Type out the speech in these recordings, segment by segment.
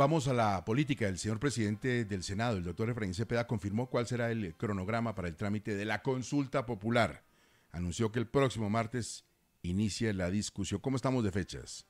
Vamos a la política. El señor presidente del Senado, el doctor Efraín Cepeda, confirmó cuál será el cronograma para el trámite de la consulta popular. Anunció que el próximo martes inicia la discusión. ¿Cómo estamos de fechas?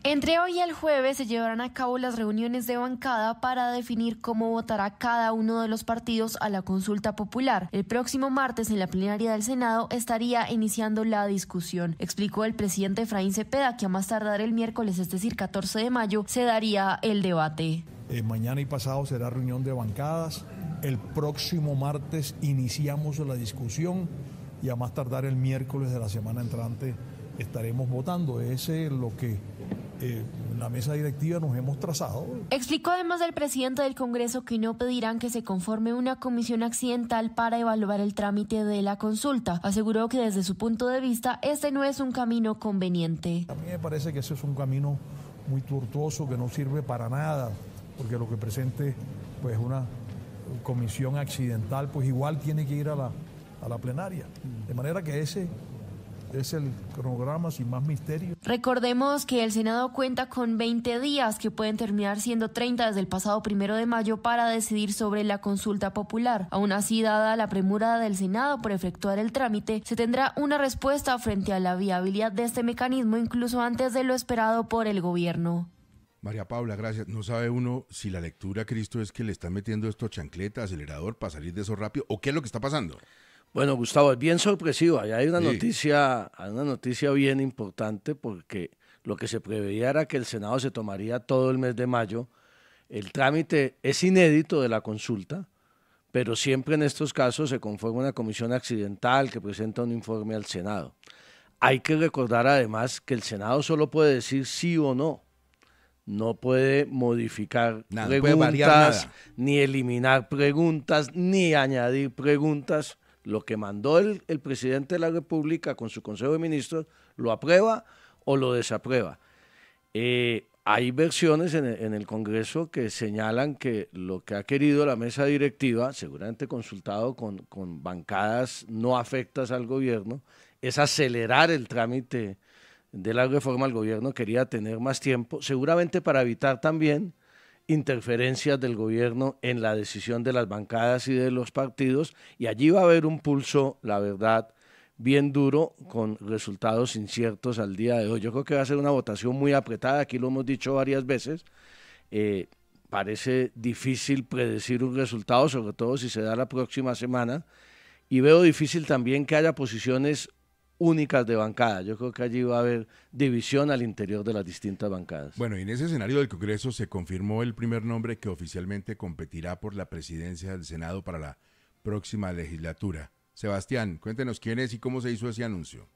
Entre hoy y el jueves se llevarán a cabo las reuniones de bancada para definir cómo votará cada uno de los partidos a la consulta popular. El próximo martes en la plenaria del Senado estaría iniciando la discusión. Explicó el presidente Efraín Cepeda que a más tardar el miércoles, es decir, 14 de mayo, se daría el debate. Mañana y pasado será reunión de bancadas. El próximo martes iniciamos la discusión y a más tardar el miércoles de la semana entrante estaremos votando. Ese es lo que la mesa directiva nos hemos trazado. Explicó además el presidente del Congreso que no pedirán que se conforme una comisión accidental para evaluar el trámite de la consulta. Aseguró que desde su punto de vista este no es un camino conveniente. A mí me parece que ese es un camino muy tortuoso que no sirve para nada, porque lo que presente pues una comisión accidental pues igual tiene que ir a la plenaria. De manera que ese es el cronograma sin más misterio. Recordemos que el Senado cuenta con 20 días que pueden terminar siendo 30 desde el pasado 1 de mayo para decidir sobre la consulta popular. Aún así, dada la premura del Senado por efectuar el trámite, se tendrá una respuesta frente a la viabilidad de este mecanismo incluso antes de lo esperado por el gobierno. María Paula, gracias. ¿No sabe uno si la lectura, Cristo, es que le están metiendo esto chancleta, acelerador para salir de eso rápido? ¿O qué es lo que está pasando? Bueno, Gustavo, es bien sorpresivo. Allá hay una Sí. noticia bien importante porque lo que se preveía era que el Senado se tomaría todo el mes de mayo. El trámite es inédito de la consulta, pero siempre en estos casos se conforma una comisión accidental que presenta un informe al Senado. Hay que recordar además que el Senado solo puede decir sí o no. No puede modificar Nada, preguntas, puede variar nada. ni eliminar preguntas, ni añadir preguntas. Lo que mandó el presidente de la República con su Consejo de Ministros lo aprueba o lo desaprueba. Hay versiones en el Congreso que señalan que lo que ha querido la mesa directiva, seguramente consultado con bancadas no afectas al gobierno, es acelerar el trámite de la reforma. El gobierno quería tener más tiempo, seguramente para evitar también interferencias del gobierno en la decisión de las bancadas y de los partidos, y allí va a haber un pulso, la verdad, bien duro, con resultados inciertos al día de hoy. Yo creo que va a ser una votación muy apretada, aquí lo hemos dicho varias veces. Parece difícil predecir un resultado, sobre todo si se da la próxima semana, y veo difícil también que haya posiciones únicas de bancada. Yo creo que allí va a haber división al interior de las distintas bancadas. Bueno, y en ese escenario del Congreso se confirmó el primer nombre que oficialmente competirá por la presidencia del Senado para la próxima legislatura. Sebastián, cuéntenos quién es y cómo se hizo ese anuncio.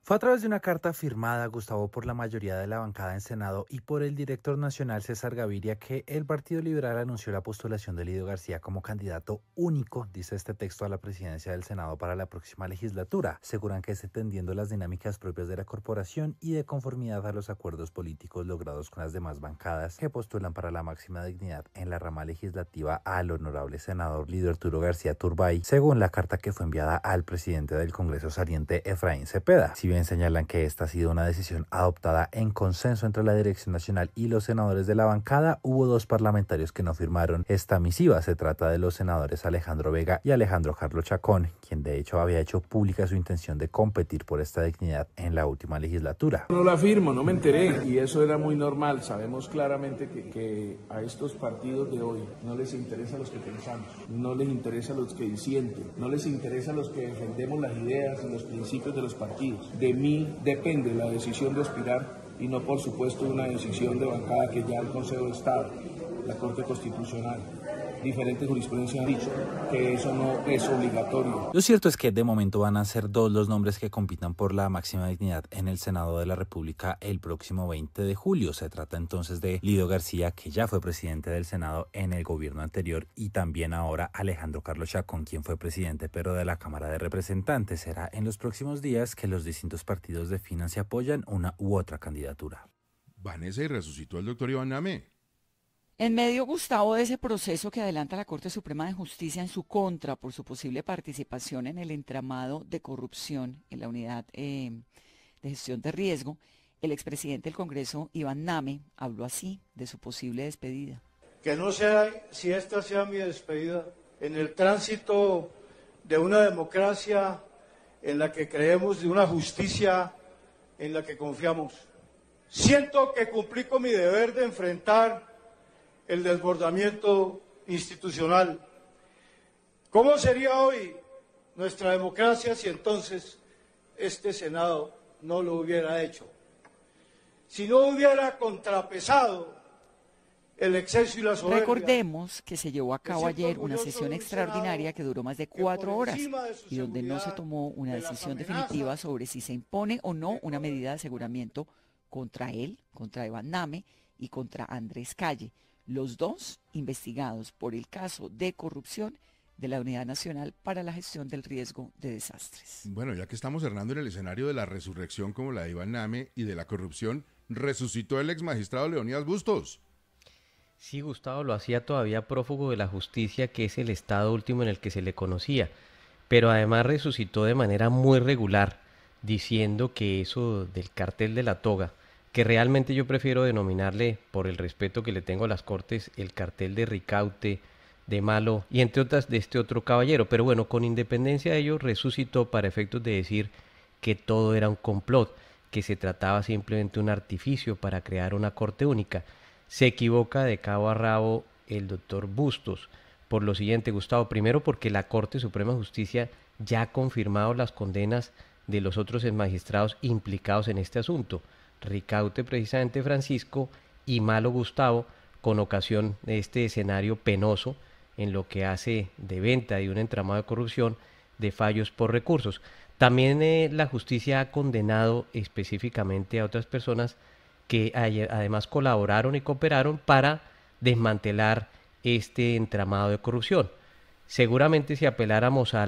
Fue a través de una carta firmada, Gustavo, por la mayoría de la bancada en Senado y por el director nacional César Gaviria, que el Partido Liberal anunció la postulación de Lidio García como candidato único, dice este texto, a la presidencia del Senado para la próxima legislatura. Aseguran que es entendiendo las dinámicas propias de la corporación y de conformidad a los acuerdos políticos logrados con las demás bancadas que postulan para la máxima dignidad en la rama legislativa al honorable senador Lidio Arturo García Turbay, según la carta que fue enviada al presidente del Congreso saliente, Efraín Cepeda. Si bien señalan que esta ha sido una decisión adoptada en consenso entre la dirección nacional y los senadores de la bancada, hubo dos parlamentarios que no firmaron esta misiva. Se trata de los senadores Alejandro Vega y Alejandro Carlos Chacón, quien de hecho había hecho pública su intención de competir por esta dignidad en la última legislatura. No la firmo, no me enteré, y eso era muy normal. Sabemos claramente que a estos partidos de hoy no les interesa a los que pensamos, no les interesa a los que disienten, no les interesa a los que defendemos las ideas y los principios de los partidos. De mí depende la decisión de aspirar y no, por supuesto, una decisión de bancada que ya el Consejo de Estado, la Corte Constitucional, diferentes jurisprudencias han dicho que eso no es obligatorio. Lo cierto es que de momento van a ser dos los nombres que compitan por la máxima dignidad en el Senado de la República el próximo 20 de julio. Se trata entonces de Lidio García, que ya fue presidente del Senado en el gobierno anterior, y también ahora Alejandro Carlos Chacón, quien fue presidente pero de la Cámara de Representantes. Será en los próximos días que los distintos partidos definan si apoyan una u otra candidatura. Vanessa, y resucitó el doctor Iván Name. En medio, Gustavo, de ese proceso que adelanta la Corte Suprema de Justicia en su contra por su posible participación en el entramado de corrupción en la unidad de gestión de riesgo, El expresidente del Congreso, Iván Name, habló así de su posible despedida. Que no sea, si esta sea mi despedida, en el tránsito de una democracia en la que creemos, de una justicia en la que confiamos. Siento que cumplí con mi deber de enfrentar el desbordamiento institucional. ¿Cómo sería hoy nuestra democracia si entonces este Senado no lo hubiera hecho? Si no hubiera contrapesado el exceso y la soberbia. Recordemos que se llevó a cabo ayer una sesión extraordinaria que duró más de 4 horas y donde no se tomó una decisión definitiva sobre si se impone o no una medida de aseguramiento contra él, contra Iván Name y contra Andrés Calle, los dos investigados por el caso de corrupción de la Unidad Nacional para la Gestión del Riesgo de Desastres. Bueno, ya que estamos cerrando en el escenario de la resurrección como la de Iván Name y de la corrupción, resucitó el ex magistrado Leonidas Bustos. Sí, Gustavo, lo hacía todavía prófugo de la justicia, que es el estado último en el que se le conocía, pero además resucitó de manera muy regular, diciendo que eso del cartel de la toga, que realmente yo prefiero denominarle, por el respeto que le tengo a las Cortes, el cartel de Ricaute, de Malo y entre otras de este otro caballero, pero bueno, con independencia de ello resucitó para efectos de decir que todo era un complot, que se trataba simplemente de un artificio para crear una corte única. Se equivoca de cabo a rabo el doctor Bustos por lo siguiente, Gustavo: primero, porque la Corte Suprema de Justicia ya ha confirmado las condenas de los otros magistrados implicados en este asunto, Ricaute precisamente Francisco y Malo Gustavo, con ocasión de este escenario penoso en lo que hace de venta de un entramado de corrupción, de fallos por recursos. También la justicia ha condenado específicamente a otras personas que además colaboraron y cooperaron para desmantelar este entramado de corrupción. Seguramente si apeláramos a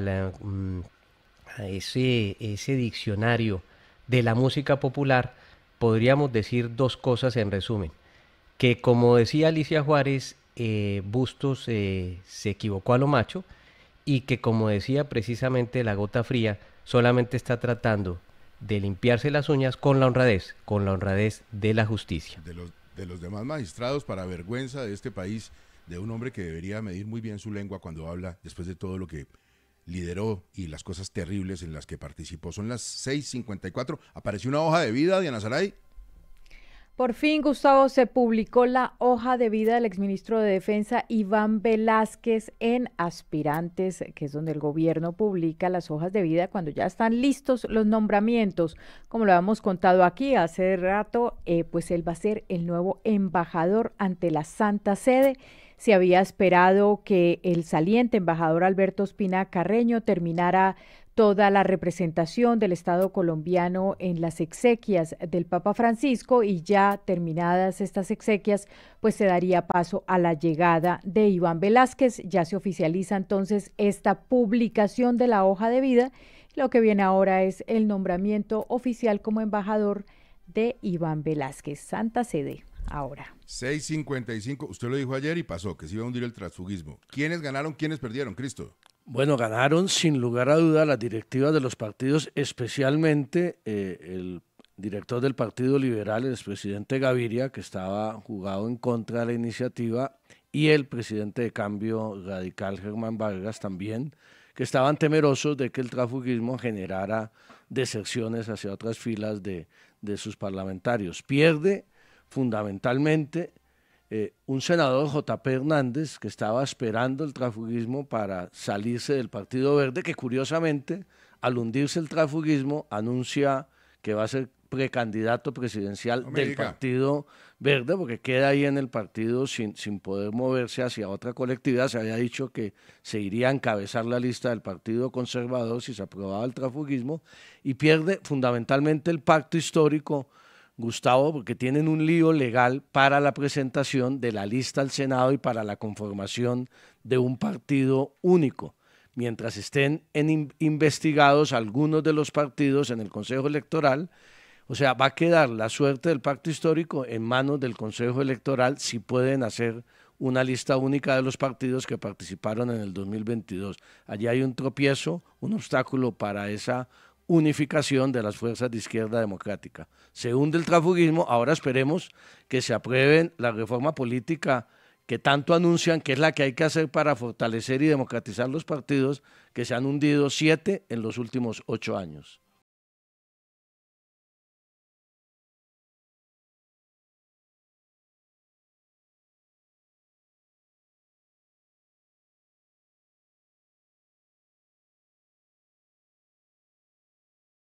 ese diccionario de la música popular, podríamos decir dos cosas en resumen: que, como decía Alicia Juárez, Bustos se equivocó a lo macho, y que, como decía precisamente La Gota Fría, solamente está tratando de limpiarse las uñas con la honradez de la justicia. De los demás magistrados, para vergüenza de este país, de un hombre que debería medir muy bien su lengua cuando habla, después de todo lo que lideró y las cosas terribles en las que participó. Son las 6:54. Apareció una hoja de vida, Diana Saray. Por fin, Gustavo, se publicó la hoja de vida del exministro de Defensa Iván Velásquez en Aspirantes, que es donde el gobierno publica las hojas de vida cuando ya están listos los nombramientos. Como lo habíamos contado aquí hace rato, pues él va a ser el nuevo embajador ante la Santa Sede. Se había esperado que el saliente embajador Alberto Ospina Carreño terminara toda la representación del Estado colombiano en las exequias del Papa Francisco, y ya terminadas estas exequias, pues se daría paso a la llegada de Iván Velásquez. Ya se oficializa entonces esta publicación de la hoja de vida. Lo que viene ahora es el nombramiento oficial como embajador de Iván Velásquez. Santa Sede ahora. 6:55. Usted lo dijo ayer y pasó, que se iba a hundir el transfugismo. ¿Quiénes ganaron, quiénes perdieron, Cristo? Bueno, ganaron sin lugar a duda las directivas de los partidos, especialmente el director del Partido Liberal, el expresidente Gaviria, que estaba jugado en contra de la iniciativa, y el presidente de Cambio Radical, Germán Vargas, también, que estaban temerosos de que el transfugismo generara deserciones hacia otras filas de sus parlamentarios. Pierde fundamentalmente un senador, J.P. Hernández, que estaba esperando el transfugismo para salirse del Partido Verde, que curiosamente, al hundirse el transfugismo, anuncia que va a ser precandidato presidencial del Partido Verde, porque queda ahí en el partido sin poder moverse hacia otra colectividad. Se había dicho que se iría a encabezar la lista del Partido Conservador si se aprobaba el transfugismo, y pierde fundamentalmente el pacto histórico, Gustavo, porque tienen un lío legal para la presentación de la lista al Senado y para la conformación de un partido único. Mientras estén investigados algunos de los partidos en el Consejo Electoral, o sea, va a quedar la suerte del pacto histórico en manos del Consejo Electoral si pueden hacer una lista única de los partidos que participaron en el 2022. Allí hay un tropiezo, un obstáculo para esa unificación de las fuerzas de izquierda democrática. Se hunde el transfugismo, ahora esperemos que se apruebe la reforma política que tanto anuncian que es la que hay que hacer para fortalecer y democratizar los partidos, que se han hundido 7 en los últimos 8 años.